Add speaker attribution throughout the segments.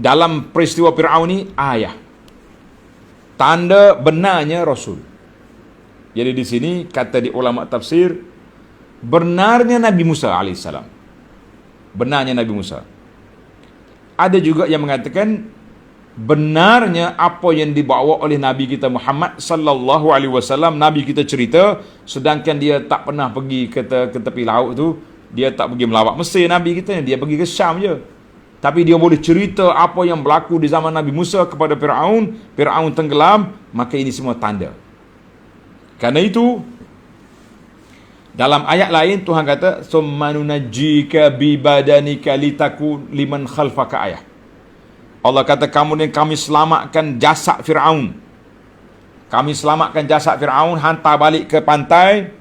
Speaker 1: dalam peristiwa Fir'aun ni ayah, tanda benarnya Rasul. Jadi di sini kata di ulama tafsir, benarnya Nabi Musa alaihissalam. Benarnya Nabi Musa. Ada juga yang mengatakan benarnya apa yang dibawa oleh Nabi kita Muhammad sallallahu alaihi wasallam. Nabi kita cerita, sedangkan dia tak pernah pergi ke tepi laut tu, dia tak pergi melawat Mesir. Nabi kita dia pergi ke Syam je. Tapi dia boleh cerita apa yang berlaku di zaman Nabi Musa kepada Fir'aun. Fir'aun tenggelam, maka ini semua tanda. Karena itu dalam ayat lain Tuhan kata, summa nunajjika bi badanika litakun liman khalfaka ayah. Allah kata, kami selamatkan jasad Fir'aun. Kami selamatkan jasad Fir'aun, hantar balik ke pantai.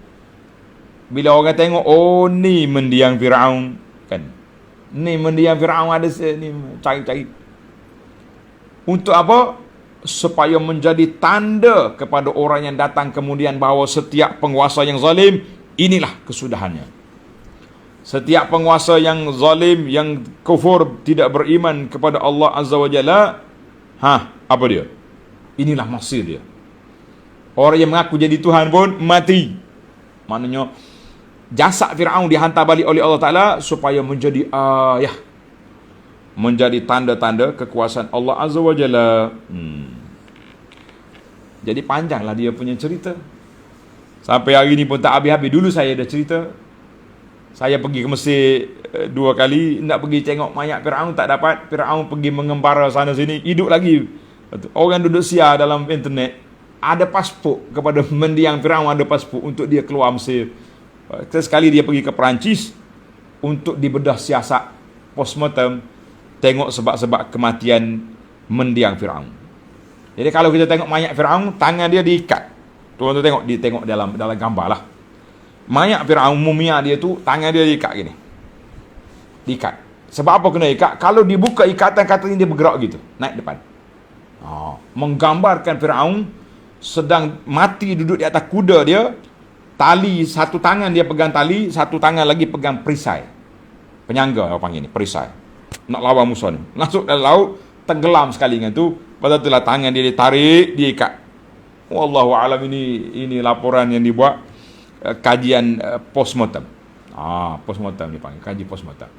Speaker 1: Bila orang tengok, oh ni mendiang Fir'aun, kan? Ni mendiang Fir'aun, ada ni, cari-cari. Untuk apa? Supaya menjadi tanda kepada orang yang datang kemudian bahawa setiap penguasa yang zalim, inilah kesudahannya. Setiap penguasa yang zalim, yang kufur, tidak beriman kepada Allah Azza wa Jalla, apa dia? Inilah masir dia. Orang yang mengaku jadi Tuhan pun mati. Maknanya jasad Fir'aun dihantar balik oleh Allah Ta'ala supaya menjadi ayah, menjadi tanda-tanda kekuasaan Allah Azza wa Jalla. Jadi panjanglah dia punya cerita. Sampai hari ni pun tak habis-habis. Dulu saya dah cerita. Saya pergi ke Mesir 2 kali, nak pergi tengok mayat Fir'aun, tak dapat. Fir'aun pergi mengembara sana sini, hidup lagi. Orang duduk siar dalam internet. Ada pasport kepada mendiang Fir'aun, ada pasport untuk dia keluar Mesir. Sekali dia pergi ke Perancis untuk dibedah siasat postmortem, tengok sebab-sebab kematian mendiang Fir'aun. Jadi kalau kita tengok mayat Fir'aun, tangan dia diikat. Tuan-tuan tengok, ditengok dalam gambar lah. Mayat Fir'aun, mumia dia tu, tangan dia diikat gini. Diikat. Sebab apa kena ikat? Kalau dibuka ikatan, katanya dia bergerak gitu, naik depan. Menggambarkan Fir'aun sedang mati duduk di atas kuda dia. Tali, satu tangan dia pegang tali, satu tangan lagi pegang perisai. Penyangga orang panggil ni, perisai. Nak lawan musuh ni. Masuk dalam laut, tenggelam sekali dengan tu. Lepas tu lah tangan dia ditarik, dia ikat. Wallahu alam, ini laporan yang dibuat kajian postmortem. Postmortem ni panggil, kaji postmortem.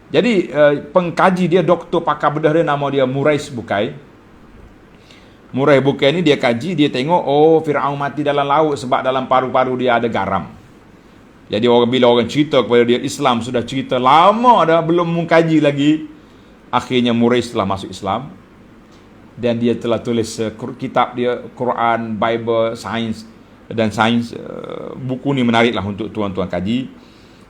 Speaker 1: Jadi pengkaji dia, doktor pakar bedah dia, nama dia Murais Bukai. Murais Bukai ni dia kaji, dia tengok, oh Fir'aun mati dalam laut sebab dalam paru-paru dia ada garam. Jadi bila orang cerita kepada dia, Islam sudah cerita lama dah, belum mengkaji lagi. Akhirnya Murais telah masuk Islam. Dan dia telah tulis kitab dia, Quran, Bible, sains dan sains. Buku ni menariklah untuk tuan-tuan kaji.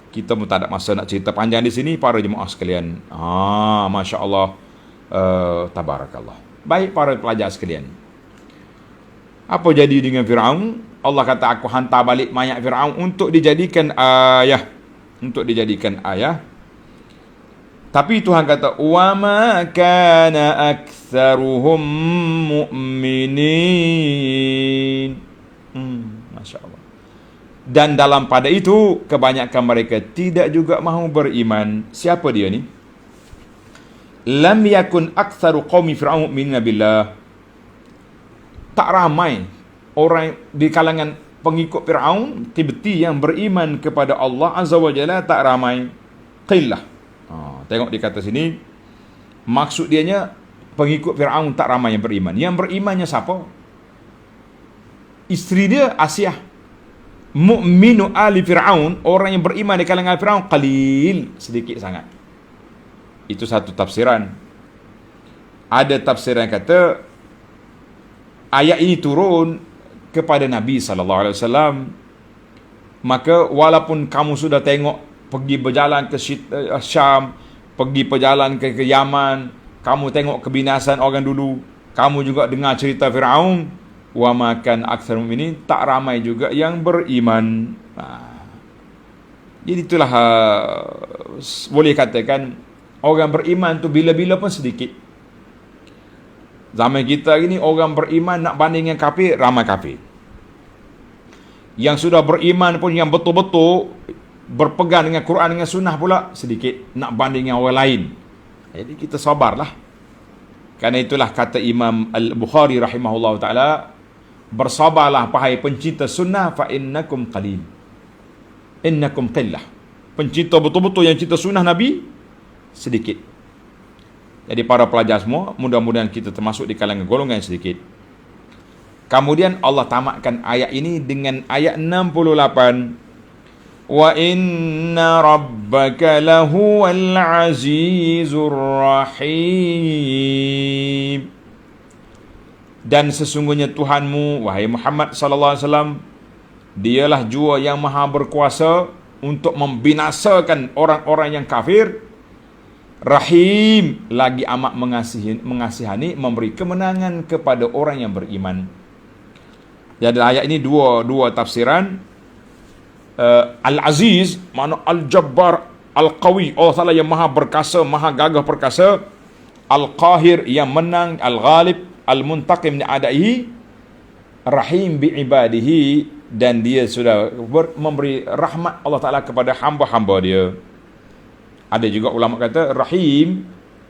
Speaker 1: Kita pun tak ada masa nak cerita panjang di sini, para jemaah sekalian. Masya Allah, tabarakallah. Baik para pelajar sekalian, apa jadi dengan Fir'aun? Allah kata, aku hantar balik mayat Fir'aun untuk dijadikan ayah. Untuk dijadikan ayah. Tapi Tuhan kata, wa ma kana aktsaruhum mu'minin. Masya Allah. Dan dalam pada itu, kebanyakan mereka tidak juga mahu beriman. Siapa dia ni? Lam yakun aktsaru qaumi fir'aun mu'minina billah. Tak ramai orang di kalangan pengikut Fir'aun tiba-tiba yang beriman kepada Allah Azza wa Jalla, tak ramai. Qillah. Tengok di kata sini, maksud dianya pengikut Fir'aun tak ramai yang beriman. Yang berimannya siapa? Isteri dia Asyah. Mu'minu ali Fir'aun, orang yang beriman di kalangan Fir'aun qalil, sedikit sangat. Itu satu tafsiran. Ada tafsiran yang kata ayat ini turun kepada Nabi SAW. Maka walaupun kamu sudah tengok pergi berjalan ke Syam, pergi berjalan ke Yaman, kamu tengok kebinasan orang dulu, kamu juga dengar cerita Fir'aun, wa makan aktsar mu'minin, tak ramai juga yang beriman. Jadi itulah boleh katakan orang beriman tu bila-bila pun sedikit. Zaman kita hari ni orang beriman nak banding dengan kafir, ramai kafir. Yang sudah beriman pun, yang betul-betul berpegang dengan Quran dengan sunnah pula sedikit, nak banding dengan orang lain. Jadi kita sabarlah. Karena itulah kata Imam Al-Bukhari rahimahullah ta'ala, bersabarlah wahai pencinta sunnah, fa innakum qalil. Innakum qillah. Pencinta betul-betul yang cinta sunnah Nabi sedikit. Jadi para pelajar semua, mudah-mudahan kita termasuk di kalangan golongan yang sedikit. Kemudian Allah tamatkan ayat ini dengan ayat 68. Wa inna rabbaka lahuwal azizur rahim. Dan sesungguhnya Tuhanmu, wahai Muhammad sallallahu alaihi wasallam, dialah jua yang maha berkuasa untuk membinasakan orang-orang yang kafir. Rahim, lagi amat mengasihani, memberi kemenangan kepada orang yang beriman. Jadi ayat ini dua tafsiran. Al-Aziz, makna Al-Jabbar, Al-Qawi, Allah Ta'ala yang maha berkasa, maha gagah perkasa. Al-Qahir, yang menang. Al-Ghalib, Al-Muntaqim ni'adaihi. Rahim bi'ibadihi, dan dia sudah memberi rahmat Allah Ta'ala kepada hamba-hamba dia. Ada juga ulama kata Rahim,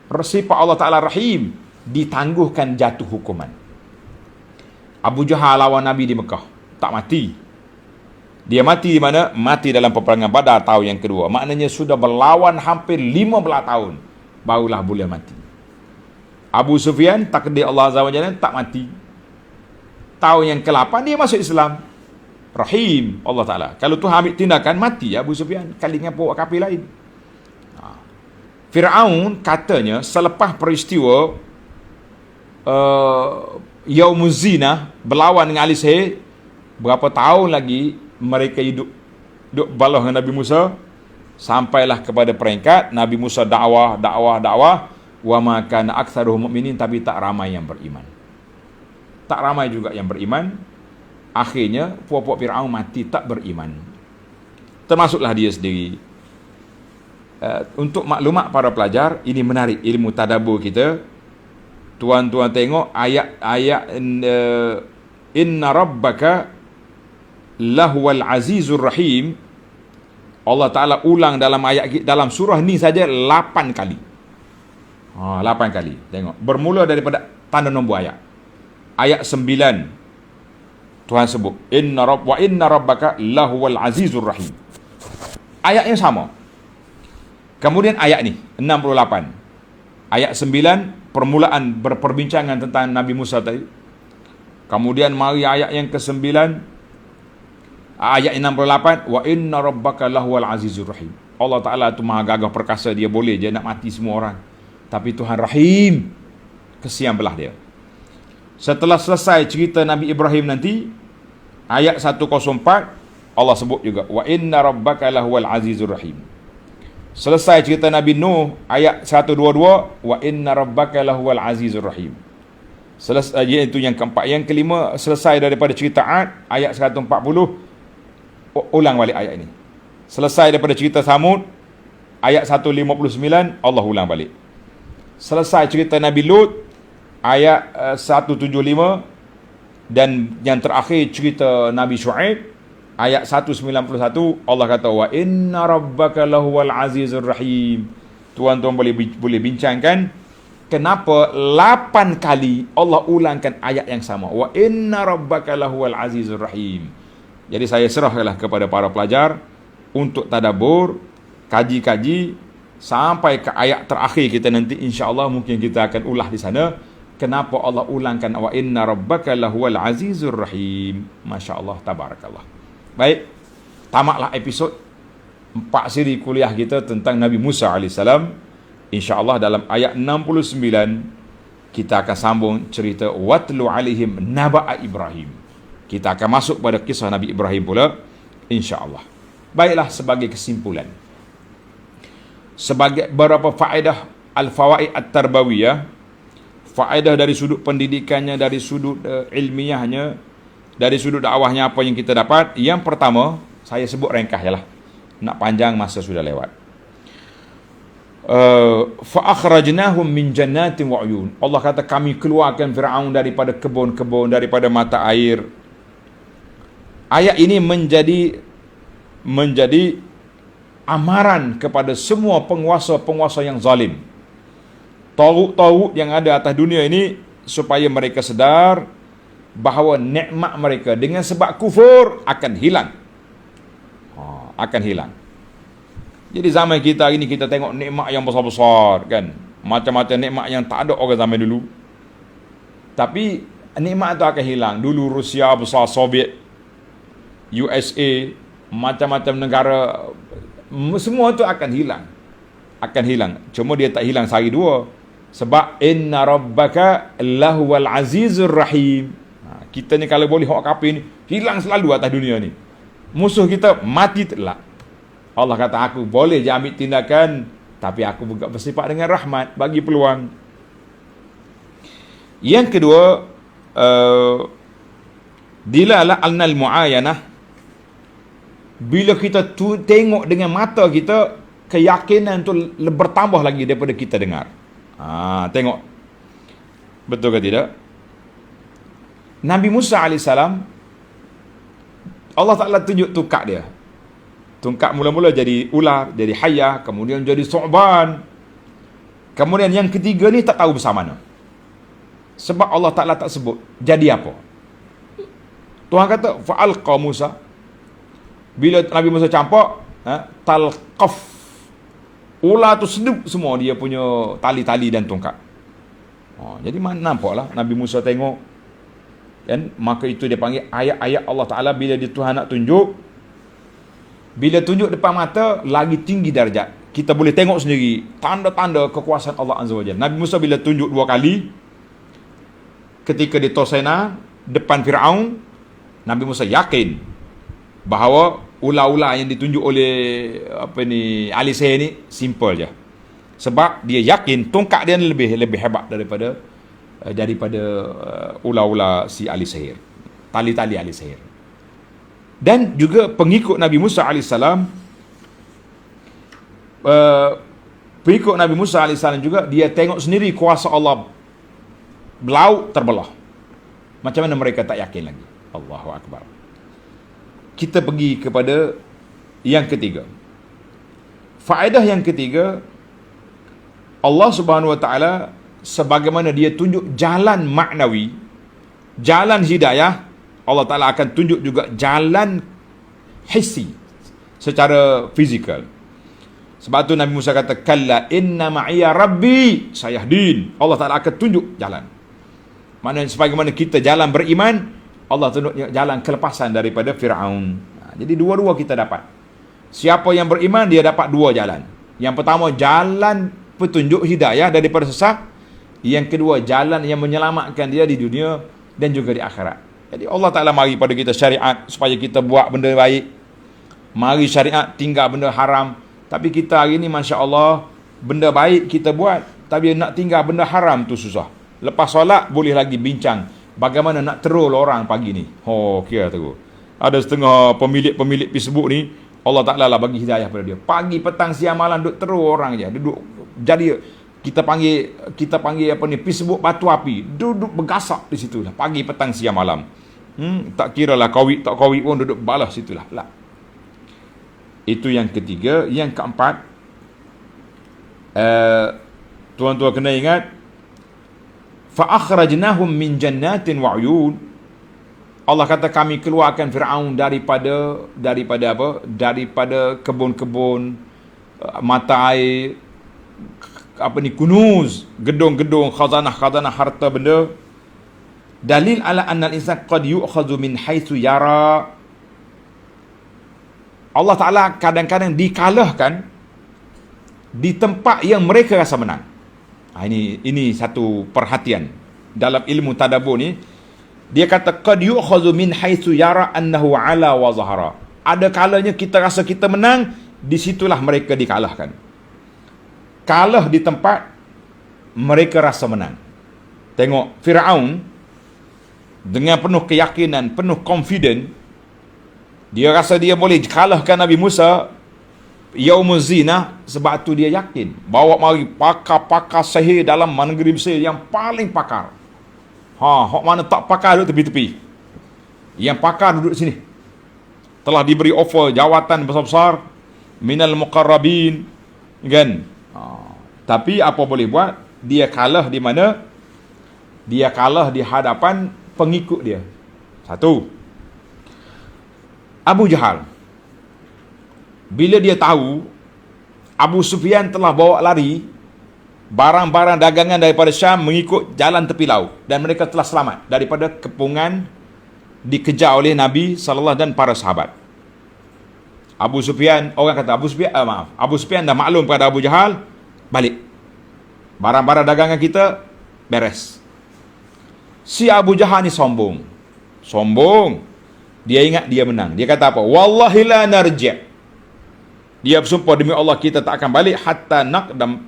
Speaker 1: sifat Allah Ta'ala Rahim, ditangguhkan jatuh hukuman. Abu Jahal lawan Nabi di Mekah, tak mati. Dia mati di mana? Mati dalam peperangan Badar tahun yang kedua. Maknanya sudah berlawan hampir 15 tahun, barulah boleh mati. Abu Sufyan, takdir Allah Azza wa Jalla, tak mati. Tahun yang ke-8 dia masuk Islam. Rahim Allah Ta'ala. Kalau Tuhan ambil tindakan, mati Abu Sufyan. Kali dengan bawa kafir lain. Fir'aun katanya selepas peristiwa Yaumuz Zinah, berlawan dengan ahli sihir, berapa tahun lagi mereka hidup balah dengan Nabi Musa, sampailah kepada peringkat Nabi Musa dakwah, wa ma kana aktsaruhum mu'minin, tapi tak ramai yang beriman. Tak ramai juga yang beriman. Akhirnya puak-puak Fir'aun mati tak beriman. Termasuklah dia sendiri. Untuk maklumat para pelajar, ini menarik ilmu tadabbur kita. Tuan-tuan tengok ayat inna rabbaka lahuwal azizur rahim. Allah Ta'ala ulang dalam ayat, dalam surah ni saja 8 kali. 8 kali. Tengok. Bermula daripada tanda nombor ayat. Ayat 9. Tuhan sebut inna rabbaka lahuwal azizur rahim. Ayat yang sama. Kemudian ayat ni 68. Ayat 9 permulaan berperbincangan tentang Nabi Musa tadi. Kemudian mari ayat yang ke-9, ayat 68, wa inna rabbaka lahuwal azizur rahim. Allah Ta'ala tu maha gagah perkasa, dia boleh je nak mati semua orang, tapi Tuhan Rahim, kesian belah dia. Setelah selesai cerita Nabi Ibrahim nanti, ayat 104, Allah sebut juga wa inna rabbaka lahuwal azizur rahim. Selesai cerita Nabi Nuh, ayat 122, wa inna rabbaka lahuwal azizur rahim. Selesai, itu yang keempat. Yang kelima, selesai daripada cerita Ad, ayat 140, ulang balik ayat ini. Selesai daripada cerita Samud, ayat 159, Allah ulang balik. Selesai cerita Nabi Lut, ayat 175, dan yang terakhir cerita Nabi Shu'aib, ayat 191, Allah kata wa inna rabbaka lahuwal azizur rahim. Tuan-tuan boleh bincangkan kenapa 8 kali Allah ulangkan ayat yang sama, wa inna rabbaka lahuwal azizur rahim. Jadi saya serahkanlah kepada para pelajar untuk tadabbur, kaji-kaji sampai ke ayat terakhir kita nanti, insya-Allah mungkin kita akan ulah di sana kenapa Allah ulangkan wa inna rabbaka lahuwal azizur rahim. Masya-Allah, tabarakallah. Baik, tamatlah episod 4 siri kuliah kita tentang Nabi Musa AS. InsyaAllah dalam ayat 69 kita akan sambung cerita watlu alaihim naba'a Ibrahim. Kita akan masuk pada kisah Nabi Ibrahim pula, insyaAllah. Baiklah, sebagai kesimpulan, sebagai beberapa faedah al-fawaid at-tarbawiyah, faedah dari sudut pendidikannya, dari sudut ilmiahnya, dari sudut dakwahnya, apa yang kita dapat. Yang pertama, saya sebut ringkas je lah, nak panjang masa sudah lewat. Fa akhrajnahum min jannatin wa uyun. Allah kata kami keluarkan Firaun daripada kebun-kebun, daripada mata air. Ayat ini menjadi amaran kepada semua penguasa-penguasa yang zalim. Taurut yang ada atas dunia ini supaya mereka sedar bahawa nikmat mereka dengan sebab kufur akan hilang. Akan hilang. Jadi zaman kita hari ni kita tengok nikmat yang besar-besar kan. Macam-macam nikmat yang tak ada orang zaman dulu. Tapi nikmat itu akan hilang. Dulu Rusia besar, Soviet, USA, macam-macam negara, semua itu akan hilang. Akan hilang. Cuma dia tak hilang sehari dua. Sebab inna rabbaka lahuwal azizur rahim. Kita ni kalau boleh hak kafir ni hilang selalu atas dunia ni. Musuh kita mati telak. Allah kata aku boleh je ambil tindakan, tapi aku juga bersifat dengan rahmat, bagi peluang. Yang kedua, dilalah alnal muayanah. Bila kita tengok dengan mata kita, keyakinan tu bertambah lagi daripada kita dengar. Tengok. Betul ke tidak? Nabi Musa AS, Allah Ta'ala tunjuk tungkak dia. Tungkak mula-mula jadi ular, jadi hayah, kemudian jadi su'ban. Kemudian yang ketiga ni tak tahu besar mana. Sebab Allah Ta'ala tak sebut. Jadi apa? Tuhan kata, fa'alqa Musa. Bila Nabi Musa campak, talqaf. Ular tu seduk semua dia punya tali-tali dan tungkak. Jadi nampaklah Nabi Musa tengok, kan, maka itu dia panggil ayat-ayat Allah Ta'ala. Bila dia Tuhan nak tunjuk, bila tunjuk depan mata, lagi tinggi darjat. Kita boleh tengok sendiri tanda-tanda kekuasaan Allah Azza wa Jalla. Nabi Musa bila tunjuk 2 kali, ketika di Tosena depan Firaun, Nabi Musa yakin bahawa ular-ular yang ditunjuk oleh ahli sihir ni simple je. Sebab dia yakin tongkat dia ni lebih hebat daripada ular-ular si ahli sihir, tali-tali ahli sihir. Dan juga pengikut Nabi Musa AS, pengikut Nabi Musa AS juga, dia tengok sendiri kuasa Allah, laut terbelah. Macam mana mereka tak yakin lagi? Allahu Akbar. Kita pergi kepada yang ketiga. Faedah yang ketiga, Allah Subhanahu Wa Taala sebagaimana dia tunjuk jalan maknawi, jalan hidayah, Allah Ta'ala akan tunjuk juga jalan hissi, secara fizikal. Sebab tu Nabi Musa kata, kalla inna ma'iya rabbi sayahdin. Allah Ta'ala akan tunjuk jalan. Maknanya sebagaimana kita jalan beriman, Allah tunjuk jalan kelepasan daripada Fir'aun. Jadi dua-dua kita dapat. Siapa yang beriman, dia dapat 2 jalan. Yang pertama, jalan petunjuk hidayah daripada sesat. Yang kedua, jalan yang menyelamatkan dia di dunia dan juga di akhirat. Jadi Allah Ta'ala mari pada kita syariat supaya kita buat benda baik. Mari syariat tinggal benda haram. Tapi kita hari ni Masya Allah, benda baik kita buat, tapi nak tinggal benda haram tu susah. Lepas solat boleh lagi bincang bagaimana nak terul orang pagi ni. Kira tu. Ada setengah pemilik Facebook ni, Allah Ta'ala lah bagi hidayah pada dia. Pagi, petang, siang, malam duduk terul orang je. Duduk jadi kita panggil Facebook batu api, duduk bergasak di situ lah, pagi, petang, siang, malam. Tak kira lah covid tak covid pun duduk balas situlah. Itu yang ketiga. Yang keempat, tuan-tuan kena ingat, fa akhrajnahum min jannatin wa uyun. Allah kata kami keluarkan Firaun daripada kebun-kebun, mata air, kunuz, gedung-gedung, khazanah harta benda. Dalil ala anna al-insan qad yu'khadhu min haitsu yara. Allah Ta'ala kadang-kadang dikalahkan di tempat yang mereka rasa menang. Ini satu perhatian dalam ilmu tadabbur ni. Dia kata qad yu'khadhu min haitsu yara annahu ala wa zahara. Ada kalanya kita rasa kita menang, di situlah mereka dikalahkan. Kalah di tempat mereka rasa menang. Tengok Firaun dengan penuh keyakinan, penuh confident, dia rasa dia boleh kalahkan Nabi Musa Yaumuz Zinah. Sebab tu dia yakin bawa mari pakar-pakar sihir dalam negeri Mesir yang paling pakar. Hak mana tak pakar duduk tepi-tepi, yang pakar duduk sini. Telah diberi offer jawatan besar-besar, minal muqarrabin, kan? Tapi apa boleh buat, Dia kalah di mana? Dia kalah di hadapan pengikut dia. Satu, Abu Jahal. Bila dia tahu Abu Sufyan telah bawa lari barang-barang dagangan daripada Syam mengikut jalan tepi laut, dan mereka telah selamat daripada kepungan dikejar oleh Nabi sallallahu dan para sahabat. Abu Sufyan, orang kata Abu Sufyan dah maklum kepada Abu Jahal, balik. Barang-barang dagangan kita beres. Si Abu Jahal ni sombong. Dia ingat dia menang. Dia kata apa? Wallahi la narji'. Dia bersumpah, demi Allah kita tak akan balik hatta naqdam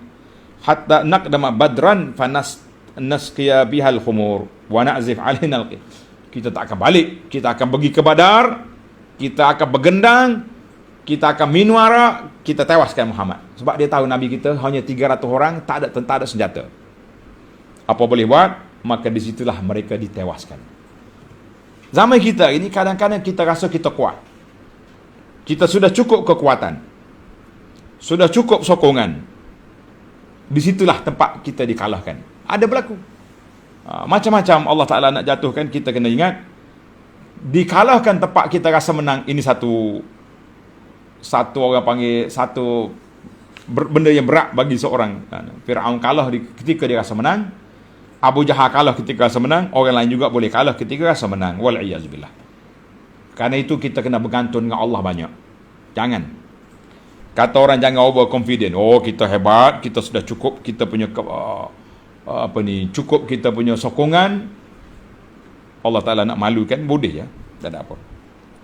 Speaker 1: badran nasqiya bihal khumur wa na'zif alaina alqi. Kita tak akan balik, kita akan pergi ke Badar, kita akan bergendang, kita akan minum arak, kita tewaskan Muhammad. Sebab dia tahu Nabi kita hanya 300 orang, tak ada senjata. Apa boleh buat? Maka disitulah mereka ditewaskan. Zaman kita ini kadang-kadang kita rasa kita kuat. Kita sudah cukup kekuatan, sudah cukup sokongan. Disitulah tempat kita dikalahkan. Ada berlaku. Macam-macam Allah Ta'ala nak jatuhkan, kita kena ingat. Dikalahkan tempat kita rasa menang, ini satu orang panggil, satu benda yang berat bagi seorang. Fir'aun kalah ketika dia rasa menang. Abu Jahal kalah ketika rasa menang. Orang lain juga boleh kalah ketika rasa menang. Wal'iyazubillah. Kerana itu kita kena bergantung dengan Allah banyak. Jangan. Kata orang jangan over confident. Oh, kita hebat, kita sudah cukup, kita punya cukup kita punya sokongan. Allah Ta'ala nak malukan, boleh ya. Tak ada apa.